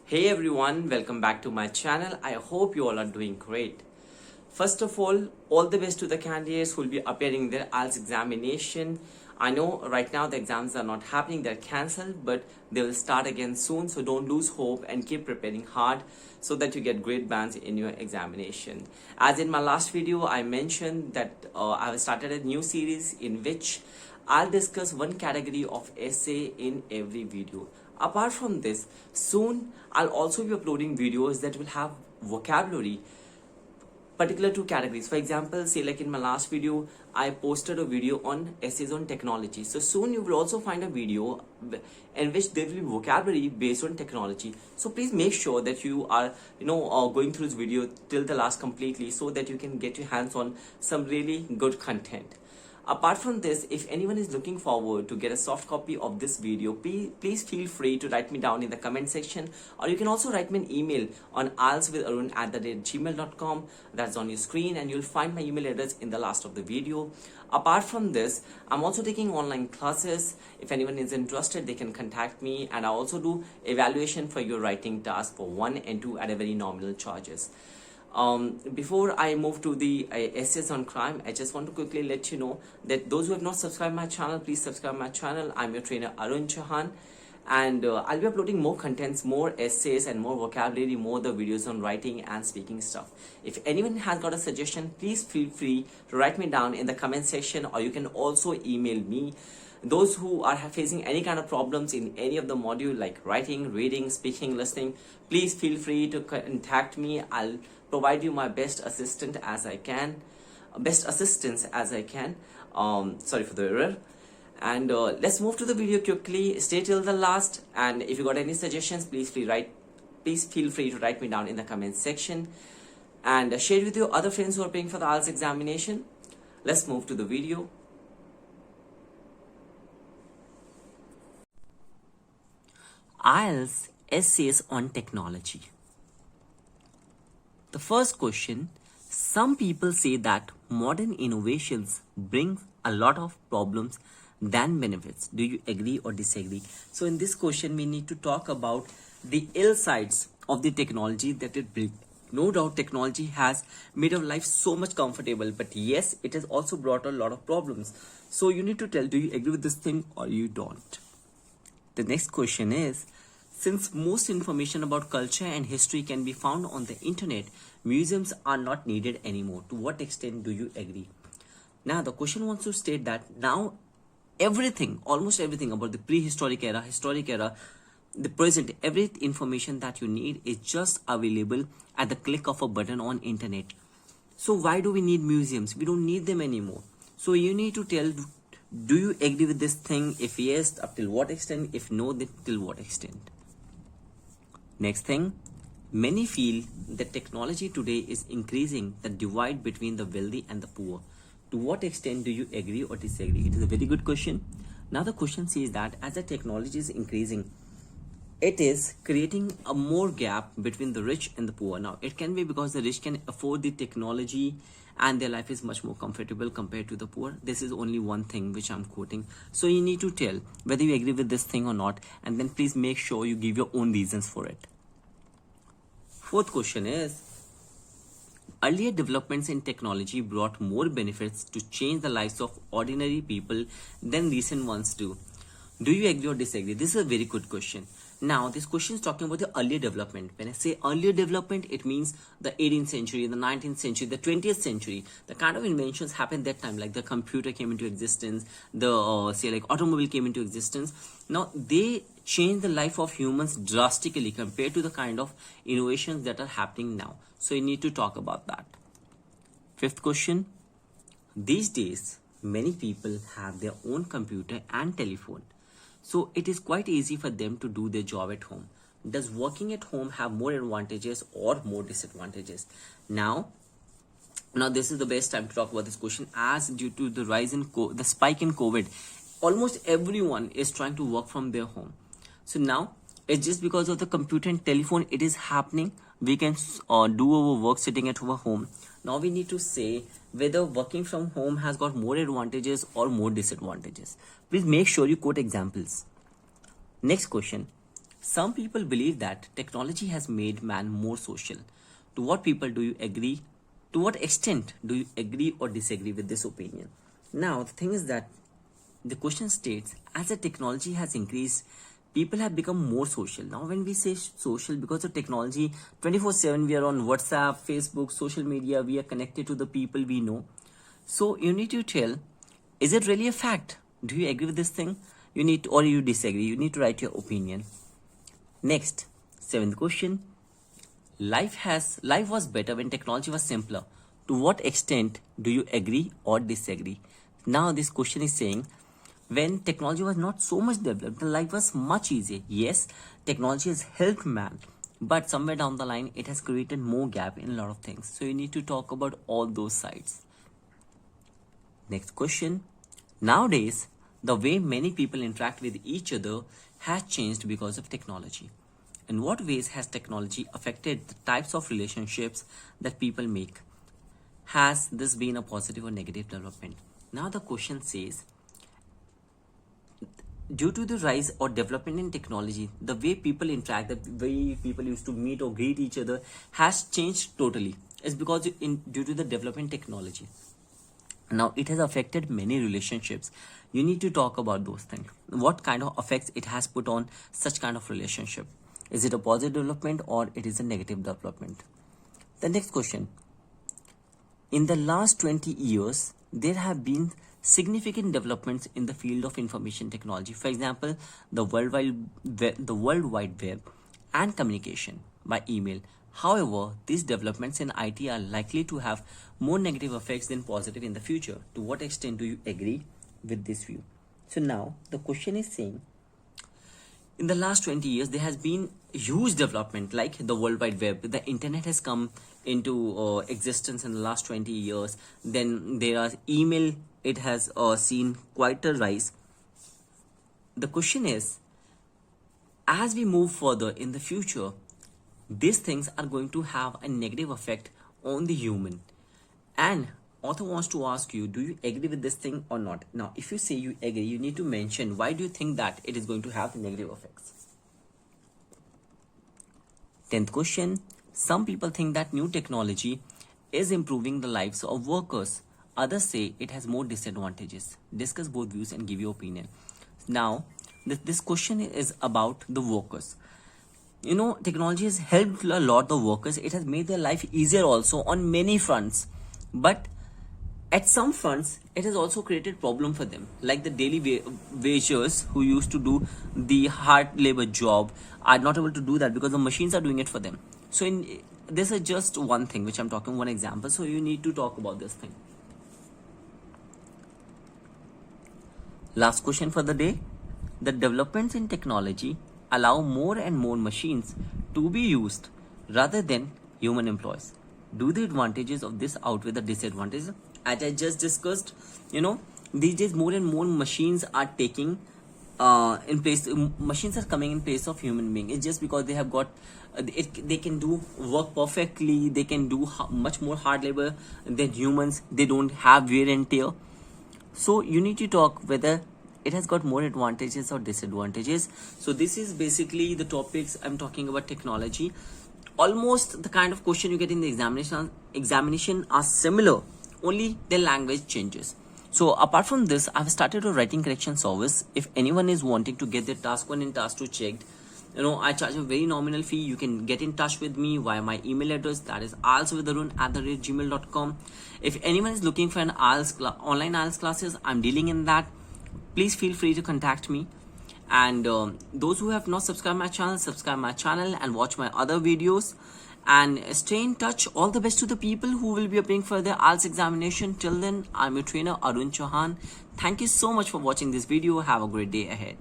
Hey everyone, welcome back to my channel. I hope you all are doing great. First of all the best to the candidates who will be appearing in their IELTS examination. I know right now the exams are not happening, they're cancelled, but they will start again soon. So don't lose hope and keep preparing hard so that you get great bands in your examination. As in my last video, I mentioned that I have started a new series in which I'll discuss one category of essay in every video. Apart from this, soon I'll also be uploading videos that will have vocabulary particular to categories. For example, say like in my last video, I posted a video on essays on technology. So soon you will also find a video in which there will be vocabulary based on technology. So please make sure that you are, going through this video till the last completely so that you can get your hands on some really good content. Apart from this, if anyone is looking forward to get a soft copy of this video, please feel free to write me down in the comment section, or you can also write me an email on ieltswitharun@gmail.com. That's on your screen, and you'll find my email address in the last of the video. Apart from this, I'm also taking online classes. If anyone is interested, they can contact me, and I also do evaluation for your writing task for 1 and 2 at a very nominal charges. Before I move to the essays on crime, I just want to quickly let you know that those who have not subscribed my channel, please subscribe my channel. I'm your trainer Arun Chauhan, and I'll be uploading more contents, more essays and more vocabulary, more the videos on writing and speaking stuff. If anyone has got a suggestion, please feel free to write me down in the comment section, or you can also email me. Those who are facing any kind of problems in any of the module like writing, reading, speaking, listening, please feel free to contact me. I'll provide you my best assistance as I can. Sorry for the error. And let's move to the video quickly. Stay till the last, and if you got any suggestions, please feel free to write me down in the comment section, and share with your other friends who are paying for the IELTS examination. Let's move to the video. IELTS essays on technology. The first question: some people say that modern innovations bring a lot of problems than benefits. Do you agree or disagree? So in this question, we need to talk about the ill sides of the technology that it brings. No doubt technology has made our life so much comfortable, but yes, it has also brought a lot of problems. So you need to tell, do you agree with this thing or you don't? The next question is, since most information about culture and history can be found on the internet, museums are not needed anymore. To what extent do you agree? Now, the question wants to state that now everything, almost everything about the prehistoric era, historic era, the present, every information that you need is just available at the click of a button on internet. So why do we need museums? We don't need them anymore. So you need to tell, do you agree with this thing? If yes, up till what extent? If no, then till what extent? Next thing, many feel that technology today is increasing the divide between the wealthy and the poor. To what extent do you agree or disagree? It is a very good question. Now the question says that as the technology is increasing, it is creating a more gap between the rich and the poor. Now it can be because the rich can afford the technology and their life is much more comfortable compared to the poor. This is only one thing which I'm quoting. So you need to tell whether you agree with this thing or not, and then please make sure you give your own reasons for it. Fourth question is, earlier developments in technology brought more benefits to change the lives of ordinary people than recent ones do. Do you agree or disagree? This is a very good question. Now, this question is talking about the earlier development. When I say earlier development, it means the 18th century, the 19th century, the 20th century. The kind of inventions happened that time, like the computer came into existence, the automobile came into existence. Now, they changed the life of humans drastically compared to the kind of innovations that are happening now. So you need to talk about that. Fifth question: these days, many people have their own computer and telephone. So it is quite easy for them to do their job at home. Does working at home have more advantages or more disadvantages? Now this is the best time to talk about this question, as due to the rise in the spike in COVID, almost everyone is trying to work from their home. So now it's just because of the computer and telephone it is happening. We can do our work sitting at our home. Now we need to say whether working from home has got more advantages or more disadvantages. Please make sure you quote examples. Next question: Some people believe that technology has made man more social. To what people do you agree? To what extent do you agree or disagree with this opinion? Now, the thing is that the question states, as the technology has increased, people have become more social. Now, when we say social, because of technology, 24/7 we are on WhatsApp, Facebook, social media, we are connected to the people we know. So you need to tell, is it really a fact? Do you agree with this thing? You need to, or you disagree. You need to write your opinion. Next, seventh question. Life was better when technology was simpler. To what extent do you agree or disagree? Now this question is saying, when technology was not so much developed, the life was much easier. Yes, technology has helped man, but somewhere down the line it has created more gap in a lot of things. So you need to talk about all those sides. Next question. Nowadays, the way many people interact with each other has changed because of technology. In what ways has technology affected the types of relationships that people make? Has this been a positive or negative development? Now the question says, due to the rise or development in technology, the way people interact, the way people used to meet or greet each other has changed totally. It's because due to the development technology. Now it has affected many relationships. You need to talk about those things. What kind of effects it has put on such kind of relationship? Is it a positive development or it is a negative development? The next question. In the last 20 years, there have been significant developments in the field of information technology. For example, the World Wide Web and communication by email. However, these developments in IT are likely to have more negative effects than positive in the future. To what extent do you agree with this view? So now the question is saying, in the last 20 years, there has been huge development like the World Wide Web. The internet has come into existence in the last 20 years. Then there are email. It has seen quite a rise. The question is, as we move further in the future, these things are going to have a negative effect on the human. And author wants to ask you, do you agree with this thing or not? Now, if you say you agree, you need to mention why do you think that it is going to have negative effects. 10th question. Some people think that new technology is improving the lives of workers. Others say it has more disadvantages. Discuss both views and give your opinion. Now, this question is about the workers. You know, technology has helped a lot the workers. It has made their life easier also on many fronts. But at some fronts, it has also created problem for them. Like the daily wagers who used to do the hard labor job are not able to do that because the machines are doing it for them. So this is just one thing which I'm talking, one example. So you need to talk about this thing. Last question for the day. The developments in technology allow more and more machines to be used rather than human employees. Do the advantages of this outweigh the disadvantages? As I just discussed, you know, these days more and more machines are taking in place. Machines are coming in place of human being. It's just because they have got they can do work perfectly. They can do much more hard labor than humans. They don't have wear and tear. So you need to talk whether it has got more advantages or disadvantages. So this is basically the topics I'm talking about technology. Almost the kind of question you get in the examination are similar, only their language changes. So apart from this, I've started a writing correction service. If anyone is wanting to get their task 1 and task 2 checked, you know, I charge a very nominal fee. You can get in touch with me via my email address, that is ieltswitharun@gmail.com. If anyone is looking for an online IELTS classes, I'm dealing in that. Please feel free to contact me. And those who have not subscribed my channel, subscribe my channel and watch my other videos. And stay in touch. All the best to the people who will be appearing for their IELTS examination. Till then, I'm your trainer Arun Chauhan. Thank you so much for watching this video. Have a great day ahead.